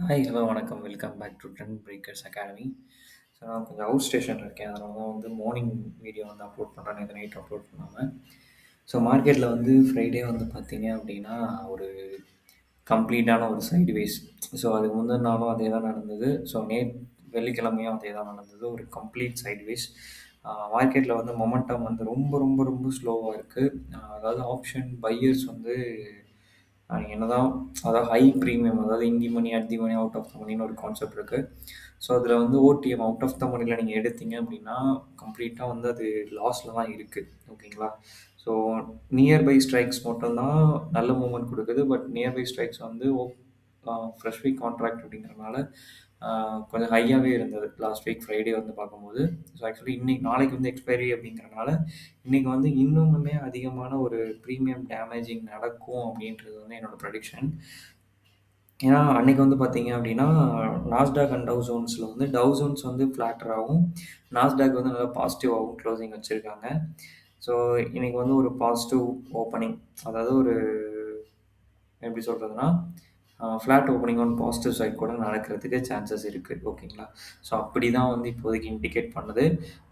Hi, hello, வணக்கம். Welcome back to trend breakers academy. So நான் கொஞ்சம் அவுட் ஸ்டேஷனில் இருக்கேன். அதனால தான் வந்து மார்னிங் வீடியோ வந்து அப்லோட் பண்ணுறேன். நேற்று நைட் அப்லோட் பண்ணாமல். ஸோ மார்க்கெட்டில் வந்து ஃப்ரைடே வந்து பார்த்தீங்க அப்படின்னா, ஒரு கம்ப்ளீட்டான ஒரு சைட்வேஸ். ஸோ அதுக்கு முந்தின நாளும் அதே தான் நடந்தது. ஸோ வெள்ளிக்கிழமையும் அதே தான் நடந்தது. ஒரு கம்ப்ளீட் சைட்வேஸ். மார்க்கெட்டில் வந்து மொமெண்டம் வந்து ரொம்ப ரொம்ப ரொம்ப ஸ்லோவாக இருக்குது. அதாவது ஆப்ஷன் பையர்ஸ் வந்து என்னதான் அதாவது ஹை ப்ரீமியம், அதாவது in the money, at the money, out of the மணின்னு ஒரு கான்செப்ட் இருக்குது. ஸோ அதில் வந்து ஓடிஎம் அவுட் ஆஃப் த மணியில் நீங்கள் எடுத்தீங்க அப்படின்னா கம்ப்ளீட்டாக வந்து அது லாஸில் தான் இருக்குது. ஓகேங்களா? ஸோ நியர்பை ஸ்ட்ரைக்ஸ் மட்டும்தான் நல்ல மூவ்மெண்ட் கொடுக்குது. பட் நியர்பை ஸ்ட்ரைக்ஸ் வந்து ஃப்ரெஷ் வீக் கான்ட்ராக்ட் அப்படிங்கிறனால கொஞ்சம் ஹையாகவே இருந்தது லாஸ்ட் வீக் ஃப்ரைடே வந்து பார்க்கும்போது. ஸோ ஆக்சுவலி இன்னைக்கு நாளைக்கு வந்து எக்ஸ்பைரி அப்படிங்கிறனால இன்றைக்கி வந்து இன்னுமுமே அதிகமான ஒரு ப்ரீமியம் டேமேஜிங் நடக்கும் அப்படின்றது வந்து என்னோடய ப்ரெடிக்ஷன். ஏன்னா அன்னைக்கு வந்து பார்த்தீங்க அப்படின்னா, நாஸ்டாக் அண்ட் டவ் ஜோன்ஸில் வந்து டவ் ஜோன்ஸ் வந்து ஃப்ளாட்டராகவும், நாஸ்டாக் வந்து நல்லா பாசிட்டிவாகவும் க்ளோசிங் வச்சுருக்காங்க. ஸோ இன்னைக்கு வந்து ஒரு பாசிட்டிவ் ஓப்பனிங், அதாவது ஒரு எப்படி சொல்கிறதுனா, flat opening on positive side கூட நடக்கிறதுக்கு சான்சஸ் இருக்குது. ஓகேங்களா? ஸோ அப்படி தான் வந்து இப்போதைக்கு இண்டிகேட் பண்ணுது.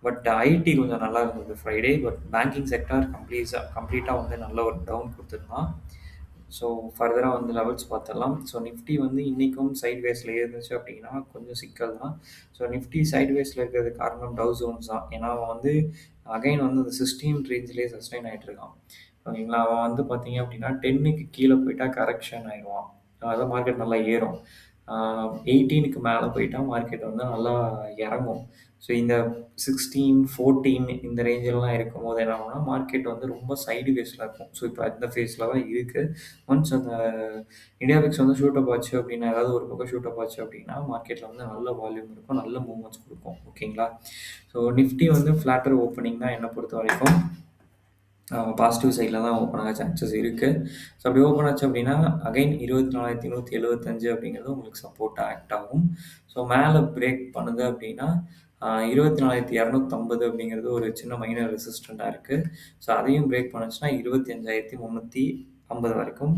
பட் ஐடி கொஞ்சம் நல்லா இருந்தது ஃப்ரைடே. பட் பேங்கிங் செக்டார் கம்ப்ளீட்டாக வந்து நல்ல ஒரு டவுன் கொடுத்துருந்தான். ஸோ ஃபர்தராக வந்து லெவல்ஸ் பார்த்துடலாம். ஸோ நிஃப்டி வந்து இன்றைக்கும் சைட்வேஸில் இருந்துச்சு அப்படின்னா கொஞ்சம் சிக்கல் தான். ஸோ நிஃப்டி சைட்வேஸில் இருக்கிறதுக்கு காரணம் டவ் ஜோன்ஸ் தான். ஏன்னா அவன் வந்து அகைன் வந்து அந்த 16 ரேஞ்சிலே சஸ்டெயின் ஆகிட்டு இருக்கான். ஓகேங்களா? அவன் வந்து பார்த்தீங்க அப்படின்னா 10க்கு கீழே போயிட்டா கரெக்ஷன் ஆயிடுவான். அதான் மார்க்கெட் நல்லா ஏறும். 18க்கு மேலே போயிட்டா மார்க்கெட் வந்து நல்லா இறங்கும். ஸோ இந்த 16, 14 இந்த ரேஞ்செல்லாம் இருக்கும்போது என்ன ஆகும்னா, மார்க்கெட் வந்து ரொம்ப சைடு வேஸில் இருக்கும். ஸோ இப்போ அந்த ஃபேஸில் தான் இருக்குது. ஒன்ஸ் அந்த இந்தியா விக்ஸ் வந்து ஷூட் அப் ஆச்சு அப்படின்னா, ஏதாவது ஒரு பக்கம் ஷூட் அப் ஆச்சு அப்படின்னா, மார்க்கெட்டில் வந்து நல்ல வால்யூம் இருக்கும், நல்ல மூவ்மெண்ட்ஸ் கொடுக்கும். ஓகேங்களா? ஸோ நிஃப்டி வந்து ஃப்ளாட்டர் ஓப்பனிங் தான் என்னை பொறுத்த வரைக்கும் பாசிட்டிவ் சைடில் தான் ஓப்பன் ஆக சான்சஸ் இருக்குது. ஸோ அப்படி ஓப்பன் ஆச்சு அப்படின்னா அகைன் 24,175 அப்படிங்கிறது உங்களுக்கு சப்போர்ட்டாக ஆக்ட் ஆகும். ஸோ மேலே பிரேக் பண்ணுது அப்படின்னா 24,250 அப்படிங்கிறது ஒரு சின்ன மைனர் ரெசிஸ்டண்ட்டாக இருக்குது. ஸோ அதையும் பிரேக் பண்ணுச்சுன்னா 25,350 வரைக்கும்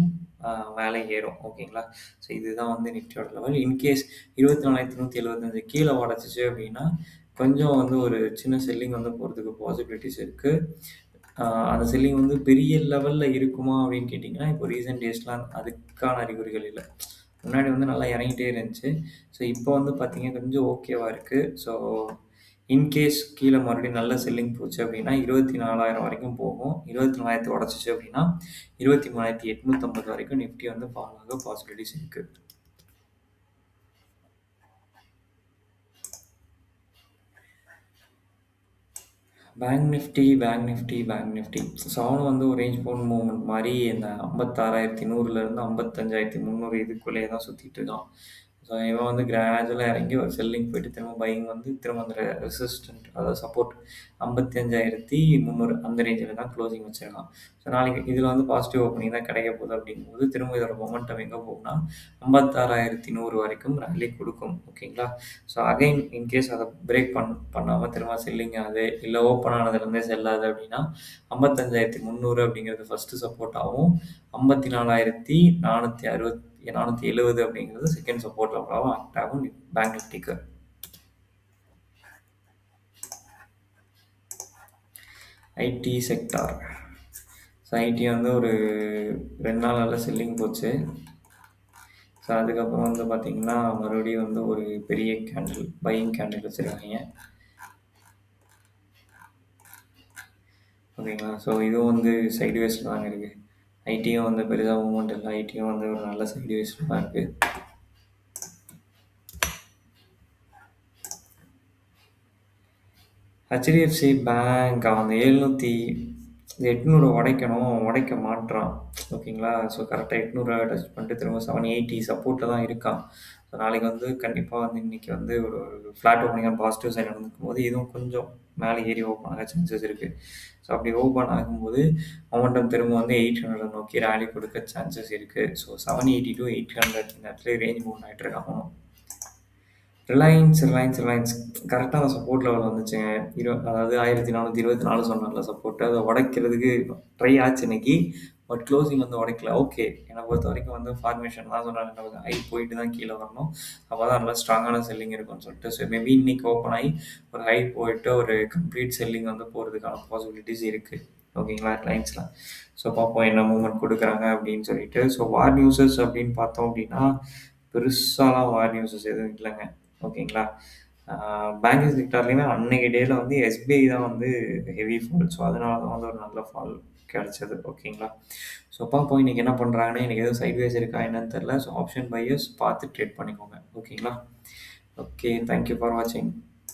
மேலே ஏறும். ஓகேங்களா? ஸோ இதுதான் வந்து நிஃப்டியோட லெவல். இன்கேஸ் 24,175 கீழே உடச்சிச்சு அப்படின்னா கொஞ்சம் வந்து ஒரு சின்ன செல்லிங் வந்து போகிறதுக்கு பாசிபிலிட்டிஸ் இருக்குது. அந்த செல்லிங் வந்து பெரிய லெவலில் இருக்குமா அப்படின்னு கேட்டிங்கன்னா, இப்போ ரீசென்ட் டேஸ்லாம் அதுக்கான அறிகுறிகள் இல்லை. முன்னாடி வந்து நல்லா இறங்கிட்டே இருந்துச்சு. ஸோ இப்போ வந்து பார்த்தீங்கன்னா கொஞ்சம் ஓகேவா இருக்குது. ஸோ இன்கேஸ் கீழே மறுபடியும் நல்ல செல்லிங் போச்சு அப்படின்னா 24,000 வரைக்கும் போகும். 24,000 உடச்சிச்சு அப்படின்னா 23,850 வரைக்கும் நிஃப்டி வந்து ஃபால் ஆக பாசிபிலிட்டிஸ் இருக்குது. Bank Nifty. ஸோ அவனும் வந்து ஒரு ரேஞ்ச் பவுண்ட் மூவ்மெண்ட் மாதிரி இந்த 56,100லேருந்து 55,300 இதுக்குள்ளேயே தான் சுற்றிட்டு இருக்கான். ஸோ இவன் வந்து கிராஜுவலாக இறங்கி ஒரு செல்லிங் போயிட்டு திரும்ப பையிங் வந்து திரும்ப அந்த ரெசிஸ்டன்ட், அதாவது சப்போர்ட் 55,300 அந்த ரேஞ்சில் தான் க்ளோசிங் வச்சிருக்கான். ஸோ நாளைக்கு இதில் வந்து பாசிட்டிவ் ஓப்பனிங் தான் கிடைக்க போகுது அப்படிங்கும்போது திரும்ப இதோட மொமெண்டம் எங்கே போகும்னா 56,100 வரைக்கும் ரேலி கொடுக்கும். ஓகேங்களா? ஸோ அகைன் இன்கேஸ் அதை பிரேக் பண்ணாமல் திரும்ப செல்லிங் ஆகுது, இல்லை ஓப்பன் ஆனதுலேருந்தே செல்லாது அப்படின்னா 55,300 அப்படிங்கிறது ஃபஸ்ட்டு சப்போர்ட்டாகவும், 54,470 அப்படிங்கிறது செகண்ட் சப்போர்ட் லெவலாகவும் ஆக்ட் ஆகும் பேங்க் நிஃப்டிக்கு. IT sector. ஸோ ஐடி வந்து ஒரு 2 நாள் நல்ல செல்லிங் போச்சு. ஸோ அதுக்கப்புறம் வந்து பார்த்திங்கன்னா மறுபடியும் வந்து ஒரு பெரிய கேண்டில், பையிங் கேண்டில் வச்சுருக்காங்க. ஓகேங்களா? ஸோ இதுவும் வந்து சைட்வேஸில் தாங்க இருக்குது. ஐடியும் வந்து பெரிதாக மூவ்மெண்ட் இல்லை. ஐடியும் வந்து ஒரு நல்ல சைட்வேஸில் தான் இருக்குது. ஹெச்டிஎஃப்சி பேங்க் அவன் 800 உடைக்கணும், உடைக்க மாட்டுறான். ஓகேங்களா? ஸோ கரெக்டாக 800 டச் பண்ணிட்டு திரும்ப 780 சப்போர்ட்டில் தான் இருக்கான். ஸோ நாளைக்கு வந்து கண்டிப்பாக வந்து இன்றைக்கி வந்து ஒரு ஃப்ளாட் ஓப்பனிங் பாசிட்டிவ் சைட் நடந்துக்கும்போது இதுவும் கொஞ்சம் மேலே ஏறி ஓப்பன் ஆக சான்சஸ் இருக்குது. ஸோ அப்படி ஓப்பன் ஆகும்போது மொமெண்டம் திரும்ப வந்து 800 நோக்கி ரேலி கொடுக்க சான்சஸ் இருக்குது. ஸோ 780 to 800 இந்த இடத்துல ரேஞ்ச் மூவ் ஆகிட்டு இருக்காங்க. ரிலையன்ஸ் கரெக்டாக அந்த சப்போர்ட் லெவல் வந்துச்சுங்க. அதாவது 1424 சொன்னார்ல சப்போர்ட், அதை உடைக்கிறதுக்கு ட்ரை ஆச்சு இன்னைக்கு. பட் க்ளோசிங் வந்து உடைக்கல. ஓகே. என்ன பொறுத்தவரைக்கும் வந்து ஃபார்மேஷன் தான் சொன்னாங்க. ஹை போயிட்டு தான் கீழ வரணும். அப்பதான் நல்லா ஸ்ட்ராங்கான செல்லிங் இருக்கும்னு சொல்லிட்டு. ஸோ மேபி இன்னைக்கு ஓப்பன் ஆகி ஒரு ஹை போயிட்டு ஒரு கம்ப்ளீட் செல்லிங் வந்து போறதுக்கான பாசிபிலிட்டீஸ் இருக்கு. ஓகேங்களா? ரிலையன்ஸ்ல. ஸோ பார்ப்போம் என்ன மூவ்மெண்ட் குடுக்குறாங்க அப்படின்னு சொல்லிட்டு. ஸோ வார் நியூஸஸ் அப்படின்னு பார்த்தோம் அப்படின்னா, பெருசாலாம் வார் நியூஸஸ் எதுவும் இல்லங்க. ஓகேங்களா? பேங்கிங் செக்டார்லயுமே அன்னைக்கு டேல வந்து எஸ்பிஐ தான் வந்து ஹெவி ஃபால். ஸோ அதனால தான் வந்து ஒரு நல்ல ஃபால் கிடைச்சது. ஓகேங்களா? ஸோ பார்ப்போம் இன்னைக்கு என்ன பண்றாங்கன்னு. இன்னைக்கு எதுவும் சைட்வேஸ் இருக்கா என்னன்னு தெரியல. ஸோ ஆப்ஷன் பையர்ஸ் பார்த்து ட்ரேட் பண்ணிக்கோங்க. ஓகேங்களா? ஓகே. தேங்க் யூ ஃபார் வாட்சிங்.